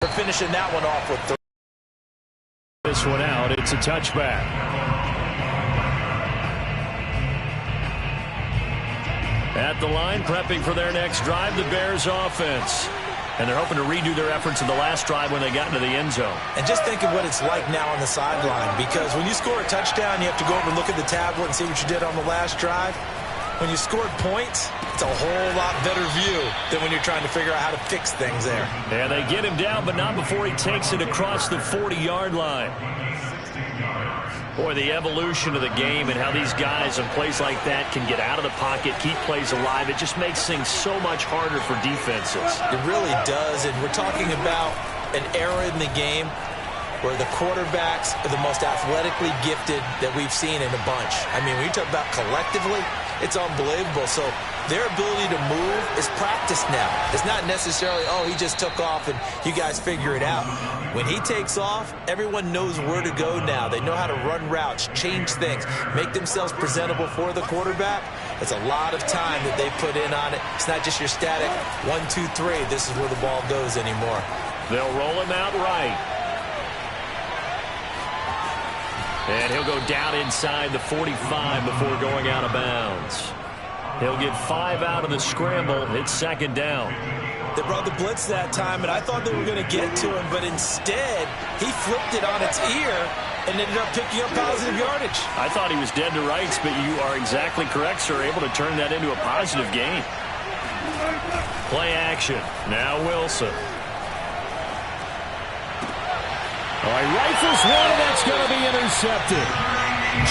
They're finishing that one off with this one out. It's a touchback. At the line, prepping for their next drive, the Bears offense. And they're hoping to redo their efforts in the last drive when they got into the end zone. And just think of what it's like now on the sideline, because when you score a touchdown, you have to go over and look at the tablet and see what you did on the last drive. When you scored points, it's a whole lot better view than when you're trying to figure out how to fix things there. Yeah, they get him down, but not before he takes it across the 40-yard line. Boy, the evolution of the game and how these guys in plays like that can get out of the pocket, keep plays alive, it just makes things so much harder for defenses. It really does, and we're talking about an era in the game where the quarterbacks are the most athletically gifted that we've seen in a bunch. I mean, when you talk about collectively, it's unbelievable. So their ability to move is practiced now. It's not necessarily, oh, he just took off and you guys figure it out. When he takes off, everyone knows where to go now. They know how to run routes, change things, make themselves presentable for the quarterback. It's a lot of time that they put in on it. It's not just your static 1, 2, 3. This is where the ball goes anymore. They'll roll him out right. And he'll go down inside the 45 before going out of bounds. He'll get 5 out of the scramble. It's second down. They brought the blitz that time, and I thought they were going to get to him, but instead, he flipped it on its ear and ended up picking up positive yardage. I thought he was dead to rights, but you are exactly correct, sir. Able to turn that into a positive gain. Play action. Now Wilson. All right, rifles one, and that's going to be intercepted.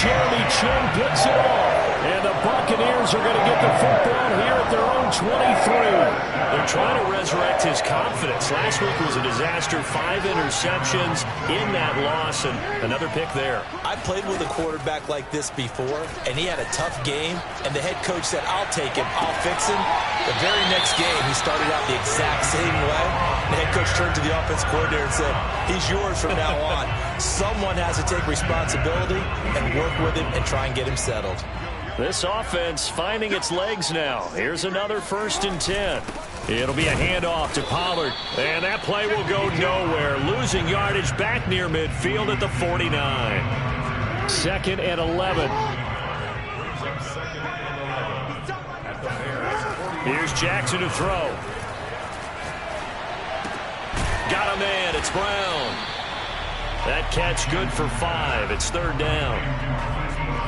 Jeremy Chin picks it off. And the Buccaneers are going to get the football here at their own 23. They're trying to resurrect his confidence. Last week was a disaster. 5 interceptions in that loss, and another pick there. I played with a quarterback like this before, and he had a tough game, and the head coach said, I'll take him, I'll fix him. The very next game, he started out the exact same way. The head coach turned to the offense coordinator and said, he's yours from now on. Someone has to take responsibility and work with him and try and get him settled. This offense finding its legs now. Here's another 1st and 10. It'll be a handoff to Pollard. And that play will go nowhere. Losing yardage back near midfield at the 49. 2nd and 11. Here's Jackson to throw. Got a man. It's Brown. That catch good for 5. It's 3rd down.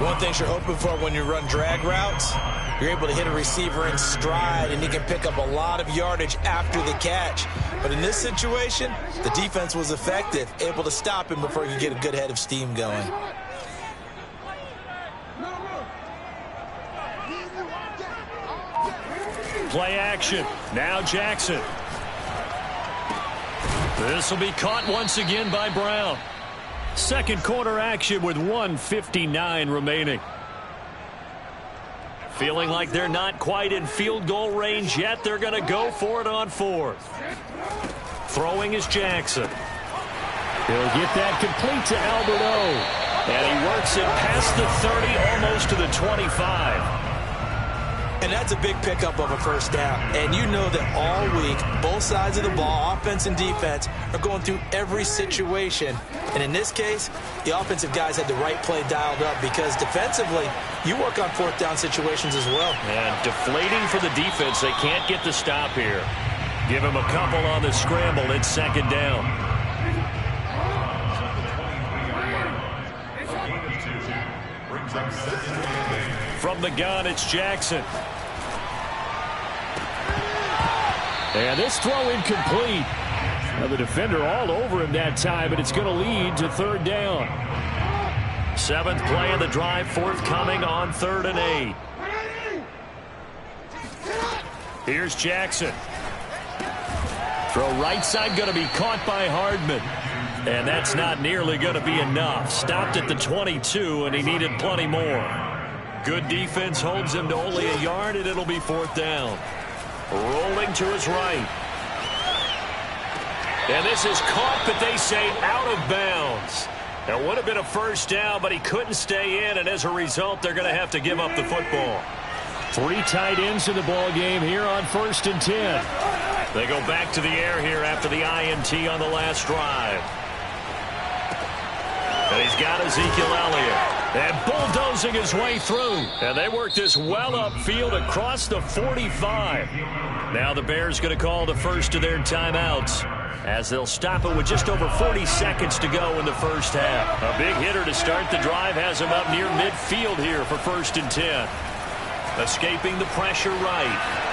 One thing you're hoping for when you run drag routes, you're able to hit a receiver in stride, and he can pick up a lot of yardage after the catch. But in this situation, the defense was effective, able to stop him before he could get a good head of steam going. Play action. Now Jackson. This will be caught once again by Brown. Second quarter action with 1:59 remaining. Feeling like they're not quite in field goal range yet. They're going to go for it on 4th. Throwing is Jackson. He'll get that complete to Albert O. And he works it past the 30, almost to the 25. And that's a big pickup of a 1st down. And you know that all week, both sides of the ball, offense and defense, are going through every situation. And in this case, the offensive guys had the right play dialed up, because defensively, you work on 4th down situations as well. And deflating for the defense. They can't get the stop here. Give him a couple on the scramble. It's 2nd down. From the gun, it's Jackson. And this throw incomplete. Now the defender all over him that time, but it's going to lead to 3rd down. 7th play of the drive, forthcoming on 3rd and 8. Here's Jackson. Throw right side, going to be caught by Hardman. And that's not nearly going to be enough. Stopped at the 22, and he needed plenty more. Good defense holds him to only a yard, and it'll be 4th down. Rolling to his right. And this is caught, but they say out of bounds. That would have been a 1st down, but he couldn't stay in, and as a result, they're going to have to give up the football. 3 tight ends in the ball game here on 1st and 10. They go back to the air here after the INT on the last drive. And he's got Ezekiel Elliott. And bulldozing his way through. And they work this well upfield across the 45. Now the Bears going to call the first of their timeouts, as they'll stop it with just over 40 seconds to go in the first half. A big hitter to start the drive has him up near midfield here for 1st and 10. Escaping the pressure right.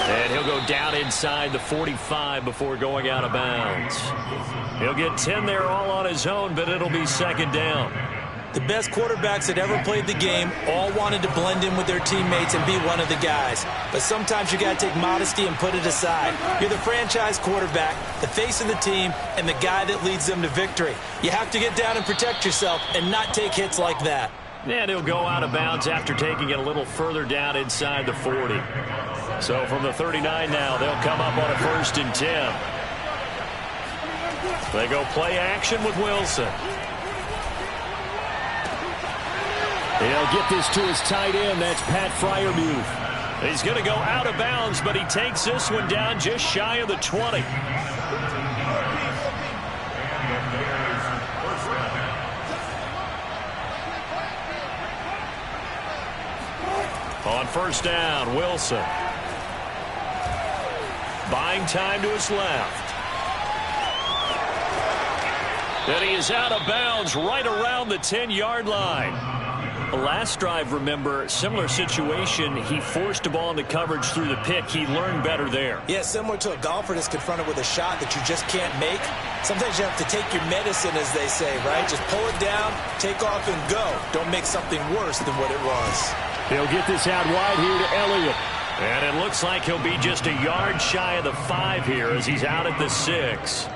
And he'll go down inside the 45 before going out of bounds. He'll get 10 there all on his own, but it'll be 2nd down. The best quarterbacks that ever played the game all wanted to blend in with their teammates and be one of the guys. But sometimes you got to take modesty and put it aside. You're the franchise quarterback, the face of the team, and the guy that leads them to victory. You have to get down and protect yourself and not take hits like that. And he'll go out of bounds after taking it a little further down inside the 40. So from the 39 now, they'll come up on a 1st and 10. They go play action with Wilson. He'll get this to his tight end. That's Pat Freiermuth. He's going to go out of bounds, but he takes this one down just shy of the 20. On 1st down, Wilson. Buying time to his left. And he is out of bounds right around the 10-yard line. Last drive, remember, similar situation. He forced the ball into coverage through the pick. He learned better there. Yeah, similar to a golfer that's confronted with a shot that you just can't make. Sometimes you have to take your medicine, as they say, right? Just pull it down, take off, and go. Don't make something worse than what it was. He'll get this out wide here to Elliott. And it looks like he'll be just a yard shy of the 5 here as he's out at the 6.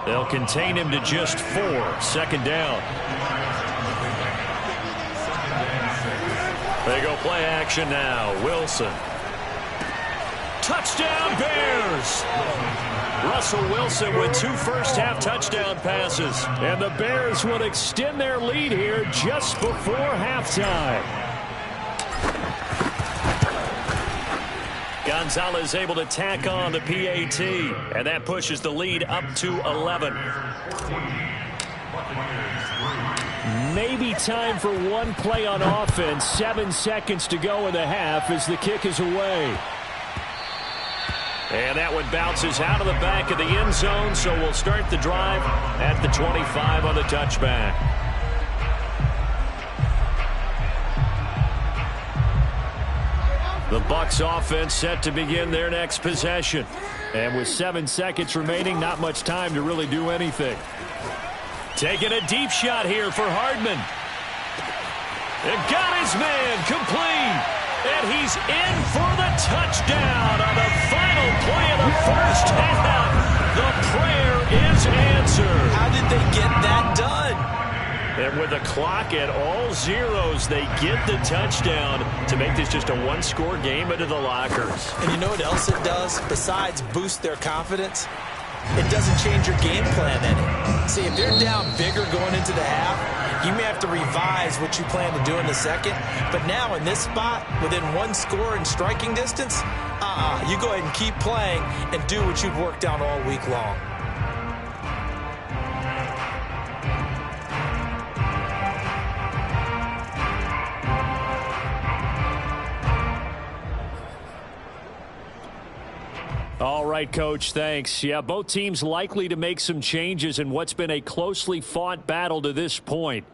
They'll contain him to just 4. 2nd down. They go play action now. Wilson. Touchdown Bears! Russell Wilson with 2 first-half touchdown passes. And the Bears will extend their lead here just before halftime. Gonzalez able to tack on the PAT. And that pushes the lead up to 11. Maybe time for one play on offense. 7 seconds to go in the half as the kick is away. And that one bounces out of the back of the end zone, so we'll start the drive at the 25 on the touchback. The Bucs offense set to begin their next possession. And with 7 seconds remaining, not much time to really do anything. Taking a deep shot here for Hardman. And got his man complete. And he's in for the touchdown on the final play of the first half. The prayer is answered. How did they get that done? And with the clock at all zeros, they get the touchdown to make this just a 1-score game into the lockers. And you know what else it does? Besides boost their confidence, it doesn't change your game plan any. See, if they're down bigger going into the half, you may have to revise what you plan to do in the second. But now in this spot, within 1 score and striking distance, you go ahead and keep playing and do what you've worked on all week long. All right, Coach, thanks. Yeah, both teams likely to make some changes in what's been a closely fought battle to this point.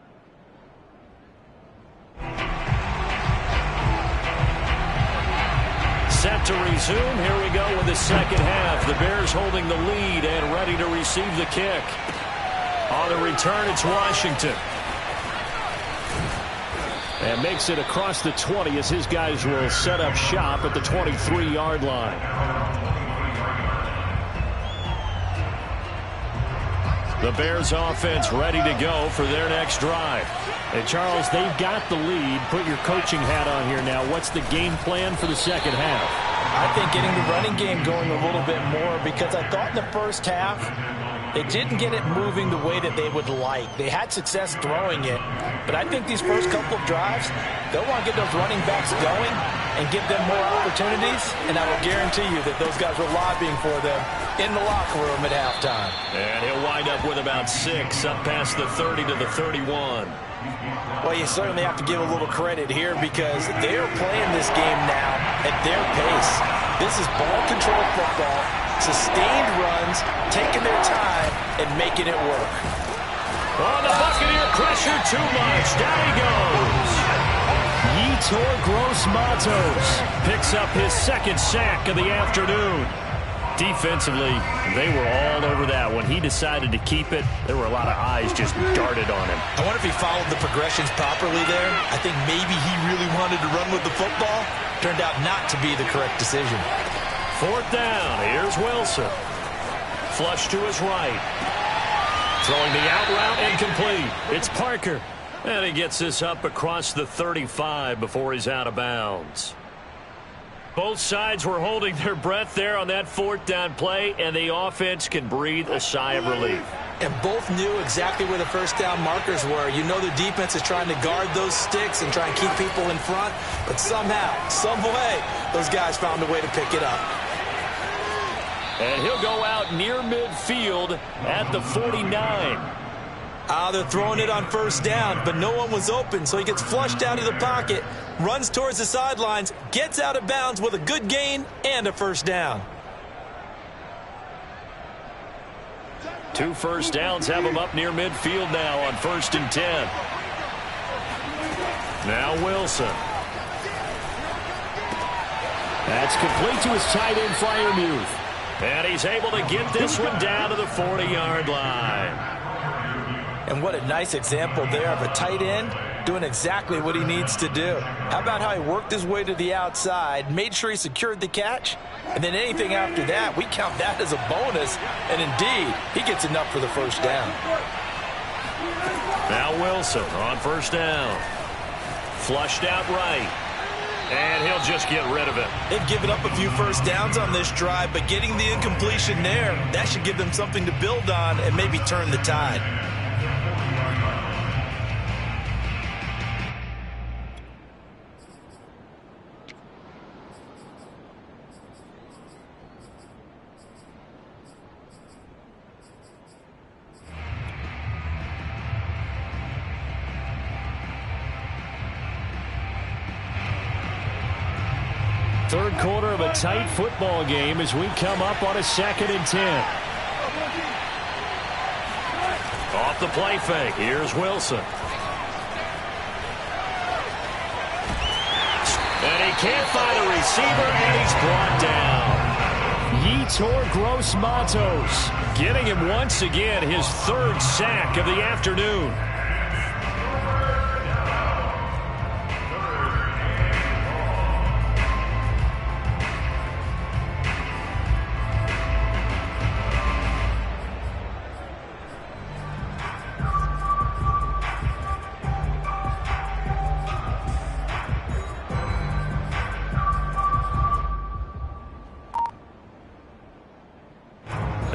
Set to resume. Here we go with the second half. The Bears holding the lead and ready to receive the kick. On the return, it's Washington. And makes it across the 20 as his guys will set up shop at the 23-yard line. The Bears offense ready to go for their next drive. And Charles, they've got the lead. Put your coaching hat on here now. What's the game plan for the second half? I think getting the running game going a little bit more, because I thought in the first half they didn't get it moving the way that they would like. They had success throwing it, but I think these first couple of drives, they'll want to get those running backs going and give them more opportunities, and I will guarantee you that those guys were lobbying for them in the locker room at halftime. And he'll wind up with about 6, up past the 30 to the 31. Well, you certainly have to give a little credit here because they're playing this game now at their pace. This is ball-control football, sustained runs, taking their time, and making it work. On the Buccaneer pressure too much. Down he goes. Yetur Gross-Matos picks up his 2nd sack of the afternoon. Defensively, they were all over that. When he decided to keep it, there were a lot of eyes just darted on him. I wonder if he followed the progressions properly there. I think maybe he really wanted to run with the football. Turned out not to be the correct decision. 4th down. Here's Wilson. Flush to his right. Throwing the out route incomplete. It's Parker. And he gets this up across the 35 before he's out of bounds. Both sides were holding their breath there on that 4th down play, and the offense can breathe a sigh of relief. And both knew exactly where the first down markers were. You know the defense is trying to guard those sticks and try and keep people in front, but somehow, some way, those guys found a way to pick it up. And he'll go out near midfield at the 49. They're throwing it on 1st down, but no one was open, so he gets flushed out of the pocket, runs towards the sidelines, gets out of bounds with a good gain and a 1st down. 2 first downs have him up near midfield now on 1st and 10. Now Wilson. That's complete to his tight end, Freiermuth. And he's able to get this one down to the 40-yard line. And what a nice example there of a tight end doing exactly what he needs to do. How about how he worked his way to the outside, made sure he secured the catch, and then anything after that, we count that as a bonus. And indeed, he gets enough for the 1st down. Now Wilson on 1st down. Flushed out right. And he'll just get rid of it. They've given up a few 1st downs on this drive, but getting the incompletion there, that should give them something to build on and maybe turn the tide. Third quarter of a tight football game as we come up on a 2nd and 10. Off the play fake. Here's Wilson. And he can't find a receiver, and he's brought down. Yetur Gross-Matos getting him once again his 3rd sack of the afternoon.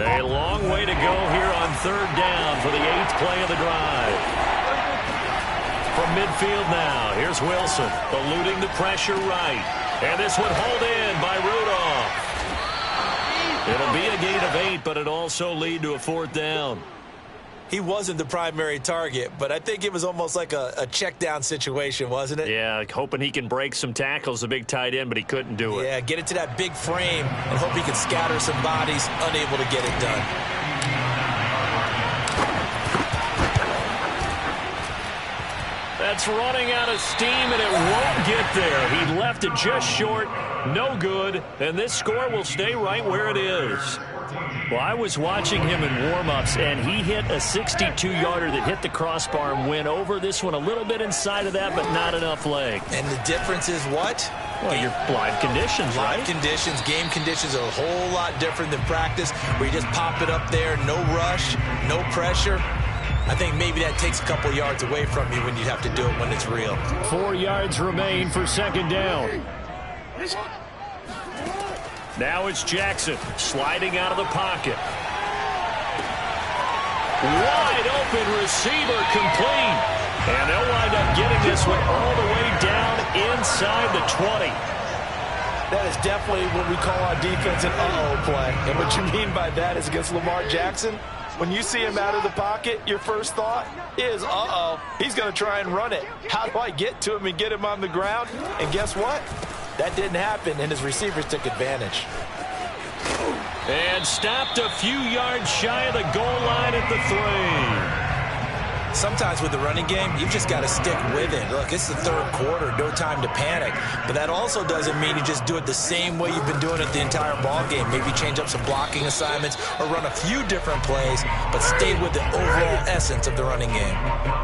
A long way to go here on 3rd down for the 8th play of the drive. From midfield now, here's Wilson, eluding the pressure right. And this one hauled in by Rudolph. It'll be a gain of 8, but it also lead to a 4th down. He wasn't the primary target, but I think it was almost like a check down situation, wasn't it? Yeah, hoping he can break some tackles, the big tight end, but he couldn't do it. Yeah, get it to that big frame and hope he can scatter some bodies, unable to get it done. That's running out of steam, and it won't get there. He left it just short, no good, and this score will stay right where it is. Well, I was watching him in warm-ups, and he hit a 62-yarder that hit the crossbar and went over. This one a little bit inside of that, but not enough leg. And the difference is what? Well, your live conditions, right? Live conditions, game conditions are a whole lot different than practice, where you just pop it up there, no rush, no pressure. I think maybe that takes a couple yards away from you when you have to do it when it's real. 4 yards remain for 2nd down. Now it's Jackson sliding out of the pocket. Wide open receiver complete. And they'll wind up getting this one all the way down inside the 20. That is definitely what we call our defense an uh-oh play. And what you mean by that is against Lamar Jackson, when you see him out of the pocket, your first thought is, uh-oh, he's going to try and run it. How do I get to him and get him on the ground? And guess what? That didn't happen, and his receivers took advantage. And stopped a few yards shy of the goal line at the 3. Sometimes with the running game, you've just got to stick with it. Look, it's the third quarter, no time to panic. But that also doesn't mean you just do it the same way you've been doing it the entire ball game. Maybe change up some blocking assignments or run a few different plays, but stay with the overall essence of the running game.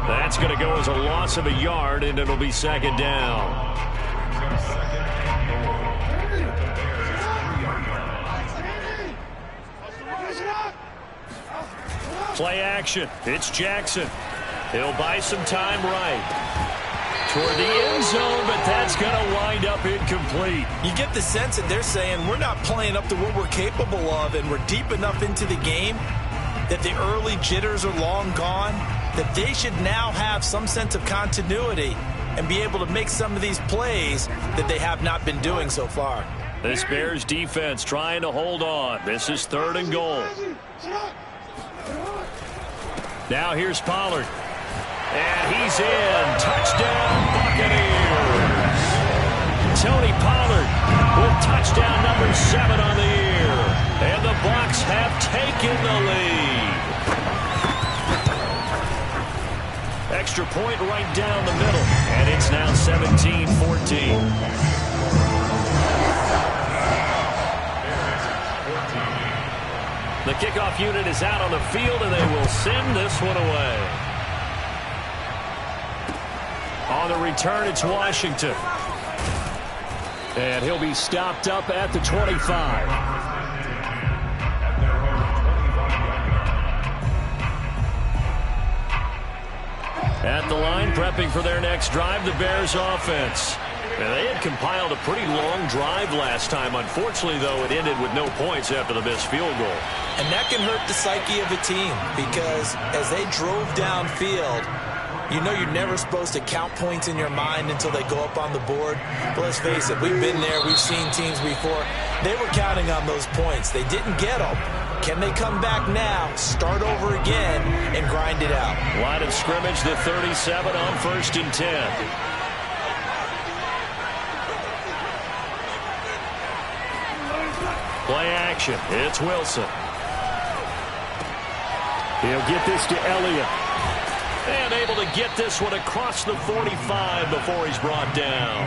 That's going to go as a loss of a yard, and it'll be second down. Play action. It's Jackson. He'll buy some time right toward the end zone, but that's going to wind up incomplete. You get the sense that they're saying we're not playing up to what we're capable of, and we're deep enough into the game that the early jitters are long gone, that they should now have some sense of continuity and be able to make some of these plays that they have not been doing so far. This Bears defense trying to hold on. This is 3rd and goal. Now here's Pollard. And he's in. Touchdown, Buccaneers. Tony Pollard with touchdown number 7 on the year. And the Bucs have taken the lead. Extra point right down the middle. And it's now 17-14. The kickoff unit is out on the field, and they will send this one away. On the return, it's Washington. And he'll be stopped up at the 25. At the line, prepping for their next drive, the Bears offense. And they had compiled a pretty long drive last time. Unfortunately, though, it ended with no points after the missed field goal. And that can hurt the psyche of a team because as they drove downfield, you know you're never supposed to count points in your mind until they go up on the board. But let's face it, we've been there. We've seen teams before. They were counting on those points. They didn't get them. Can they come back now, start over again, and grind it out? Line of scrimmage, the 37 on 1st and 10. Play action. It's Wilson. He'll get this to Elliott. And able to get this one across the 45 before he's brought down.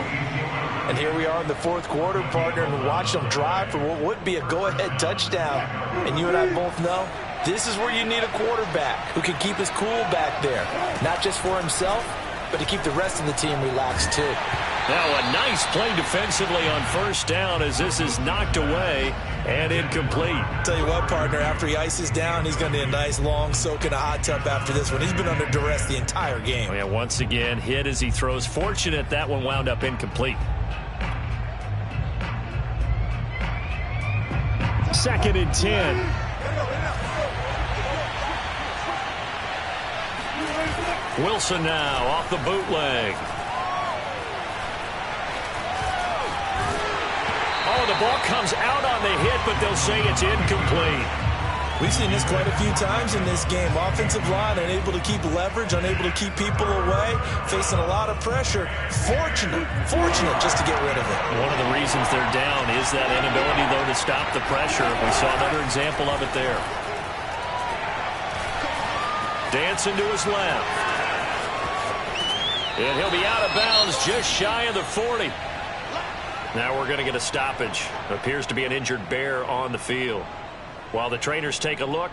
And here we are in the 4th quarter, partner, and watch them drive for what would be a go-ahead touchdown. And you and I both know this is where you need a quarterback who can keep his cool back there. Not just for himself, but to keep the rest of the team relaxed too. Now a nice play defensively on 1st down as this is knocked away and incomplete. Tell you what, partner, after he ices down, he's going to need a nice long soak in a hot tub after this one. He's been under duress the entire game. Oh, yeah, once again, hit as he throws. Fortunate that one wound up incomplete. 2nd and 10. Wilson now off the bootleg. Oh, the ball comes out on the hit, but they'll say it's incomplete. We've seen this quite a few times in this game. Offensive line unable to keep leverage, unable to keep people away, facing a lot of pressure. Fortunate just to get rid of it. One of the reasons they're down is that inability, though, to stop the pressure. We saw another example of it there. Dancing to his left. And he'll be out of bounds just shy of the 40. Now we're going to get a stoppage. Appears to be an injured Bear on the field. While the trainers take a look,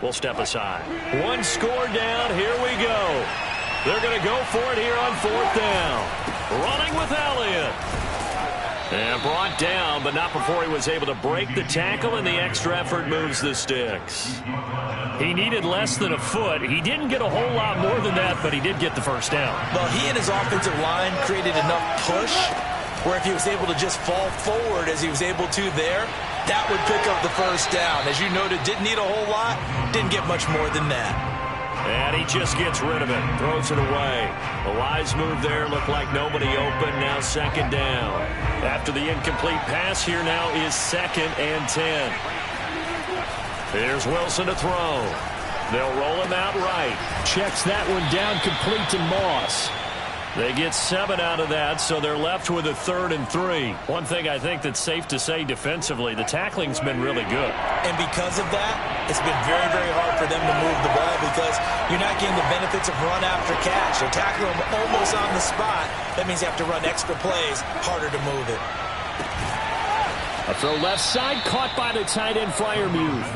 we'll step aside. One score down. Here we go. They're going to go for it here on 4th down. Running with Elliott. And brought down, but not before he was able to break the tackle, and the extra effort moves the sticks. He needed less than a foot. He didn't get a whole lot more than that, but he did get the first down. Well, he and his offensive line created enough push where if he was able to just fall forward as he was able to there, that would pick up the first down. As you noted, didn't need a whole lot, didn't get much more than that. And he just gets rid of it, throws it away. A wise move there, looked like nobody open, now 2nd down. After the incomplete pass, here now is 2nd and 10. Here's Wilson to throw. They'll roll him out right. Checks that one down complete to Moss. They get 7 out of that, so they're left with a 3rd and 3. One thing I think that's safe to say defensively, the tackling's been really good. And because of that, it's been very, very hard for them to move the ball because you're not getting the benefits of run after catch. They're tackling them almost on the spot. That means you have to run extra plays, harder to move it. A throw left side, caught by the tight end Freiermuth.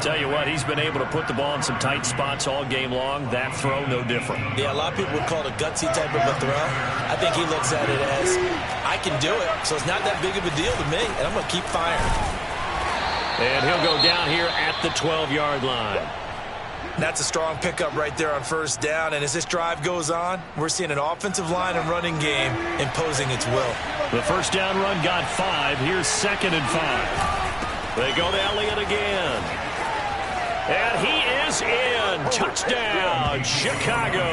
Tell you what, he's been able to put the ball in some tight spots all game long. That throw, no different. Yeah, a lot of people would call it a gutsy type of a throw. I think he looks at it as, I can do it, so it's not that big of a deal to me, and I'm going to keep firing. And he'll go down here at the 12-yard line. That's a strong pickup right there on 1st down, and as this drive goes on, we're seeing an offensive line and running game imposing its will. The 1st down run got 5. Here's 2nd and 5. They go to Elliott again. And he is in. Touchdown, Chicago.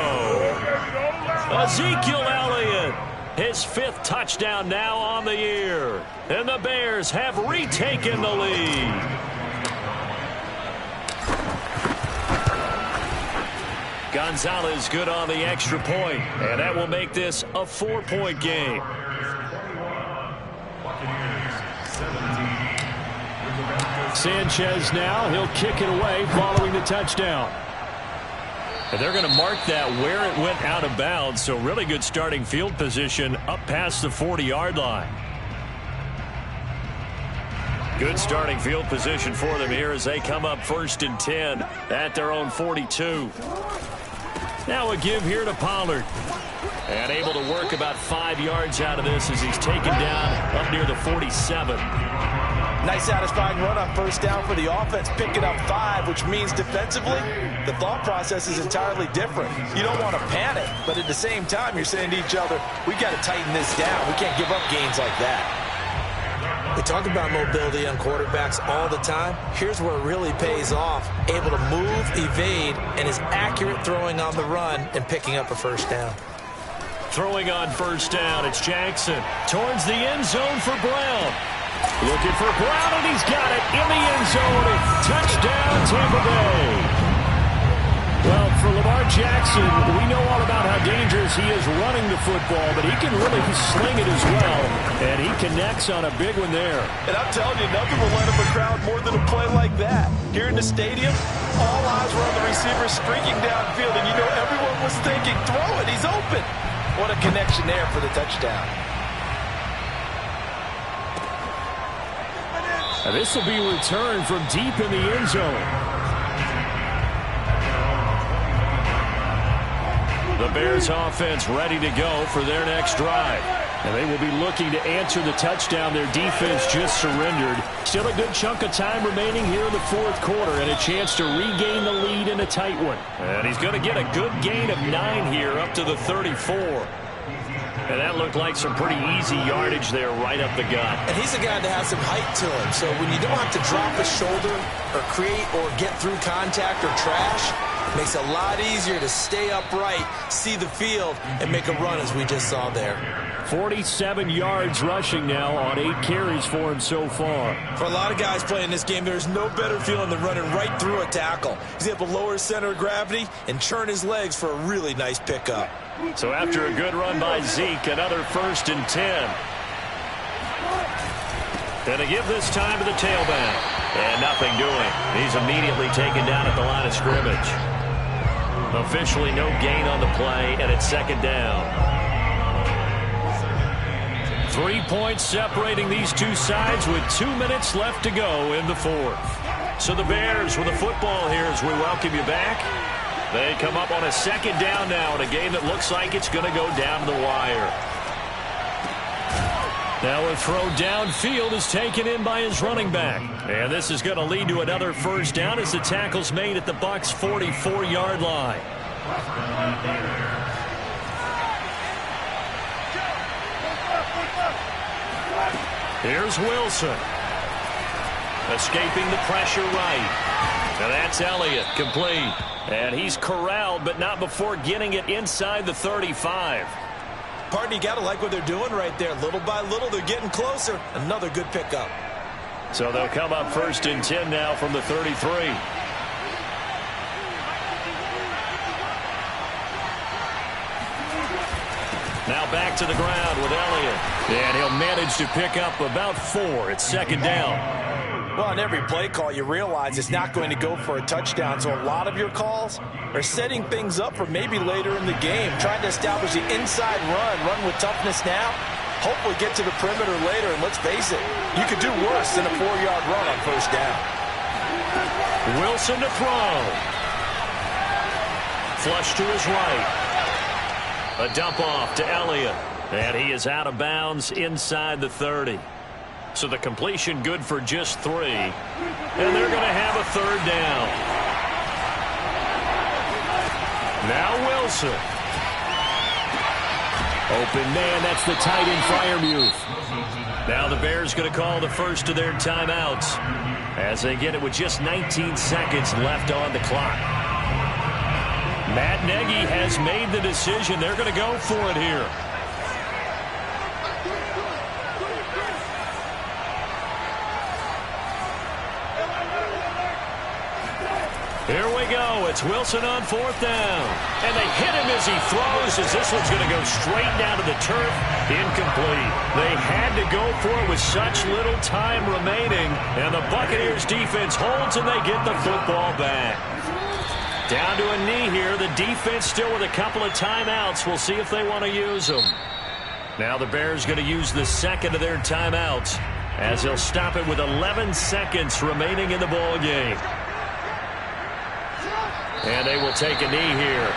Ezekiel Elliott, his 5th touchdown now on the year. And the Bears have retaken the lead. Gonzalez good on the extra point, and that will make this a 4-point game. Sanchez now, he'll kick it away following the touchdown. And they're going to mark that where it went out of bounds, so really good starting field position up past the 40-yard line. Good starting field position for them here as they come up 1st and 10 at their own 42. Now a give here to Pollard. And able to work about 5 yards out of this as he's taken down up near the 47. Nice satisfying run on 1st down for the offense, picking up 5, which means defensively, the thought process is entirely different. You don't want to panic, but at the same time, you're saying to each other, we got to tighten this down. We can't give up gains like that. We talk about mobility on quarterbacks all the time. Here's where it really pays off. Able to move, evade, and is accurate throwing on the run and picking up a 1st down. Throwing on 1st down, it's Jackson. Towards the end zone for Brown. Looking for Brown, and he's got it in the end zone. Touchdown, Tampa Bay. Well, for Lamar Jackson, we know all about how dangerous he is running the football, but he can really sling it as well, and he connects on a big one there. And I'm telling you, nothing will let up a crowd more than a play like that. Here in the stadium, all eyes were on the receiver streaking downfield, and you know everyone was thinking, throw it, he's open. What a connection there for the touchdown. And this will be returned from deep in the end zone. The Bears offense ready to go for their next drive. And they will be looking to answer the touchdown their defense just surrendered. Still a good chunk of time remaining here in the 4th quarter and a chance to regain the lead in a tight one. And he's going to get a good gain of 9 here up to the 34. And that looked like some pretty easy yardage there right up the gut. And he's a guy that has some height to him. So when you don't have to drop a shoulder or create or get through contact or trash, it makes it a lot easier to stay upright, see the field, and make a run as we just saw there. 47 yards rushing now on 8 carries for him so far. For a lot of guys playing this game, there's no better feeling than running right through a tackle. He's able to lower his center of gravity and churn his legs for a really nice pickup. So after a good run by Zeke, another 1st and 10. Going to give this time to the tailback. And nothing doing. He's immediately taken down at the line of scrimmage. Officially no gain on the play, and it's 2nd down. 3 points separating these two sides with 2 minutes left to go in the 4th. So the Bears with the football here as we welcome you back. They come up on a 2nd down now in a game that looks like it's going to go down the wire. Now a throw downfield is taken in by his running back. And this is going to lead to another 1st down as the tackle's made at the Bucs' 44-yard line. Here's Wilson. Escaping the pressure right. And that's Elliott, complete. And he's corralled, but not before getting it inside the 35. Partner, you got to like what they're doing right there. Little by little, they're getting closer. Another good pickup. So they'll come up 1st and 10 now from the 33. Now back to the ground with Elliott. And he'll manage to pick up about 4. It's 2nd down. Well, on every play call, you realize it's not going to go for a touchdown. So a lot of your calls are setting things up for maybe later in the game, trying to establish the inside run with toughness now, hopefully get to the perimeter later. And let's face it, you could do worse than a 4-yard run on 1st down. Wilson to throw. Flush to his right. A dump off to Elliott. And he is out of bounds inside the 30. So the completion good for just 3. And they're going to have a 3rd down. Now Wilson. Open man, that's the tight end Freiermuth. Now the Bears going to call the first of their timeouts as they get it with just 19 seconds left on the clock. Matt Nagy has made the decision. They're going to go for it here. Here we go. It's Wilson on 4th down. And they hit him as he throws, as this one's going to go straight down to the turf. Incomplete. They had to go for it with such little time remaining. And the Buccaneers defense holds and they get the football back. Down to a knee here. The defense still with a couple of timeouts. We'll see if they want to use them. Now the Bears going to use the 2nd of their timeouts as they'll stop it with 11 seconds remaining in the ball game. And they will take a knee here.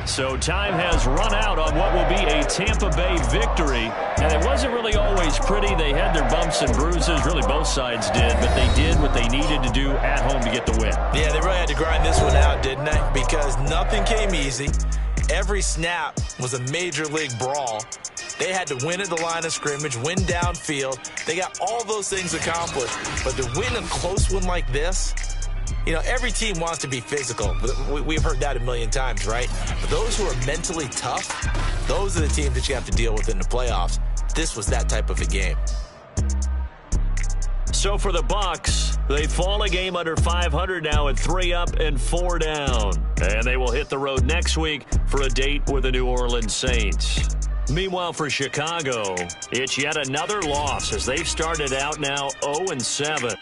So time has run out on what will be a Tampa Bay victory. And it wasn't really always pretty. They had their bumps and bruises. Really, both sides did. But they did what they needed to do at home to get the win. Yeah, they really had to grind this one out, didn't they? Because nothing came easy. Every snap was a major league brawl. They had to win at the line of scrimmage, win downfield. They got all those things accomplished. But to win a close one like this, you know, every team wants to be physical. We've heard that a million times, right? But those who are mentally tough, those are the teams that you have to deal with in the playoffs. This was that type of a game. So for the Bucs, they fall a game under 500 now at 3 up and 4 down. And they will hit the road next week for a date with the New Orleans Saints. Meanwhile, for Chicago, it's yet another loss as they've started out now 0-7.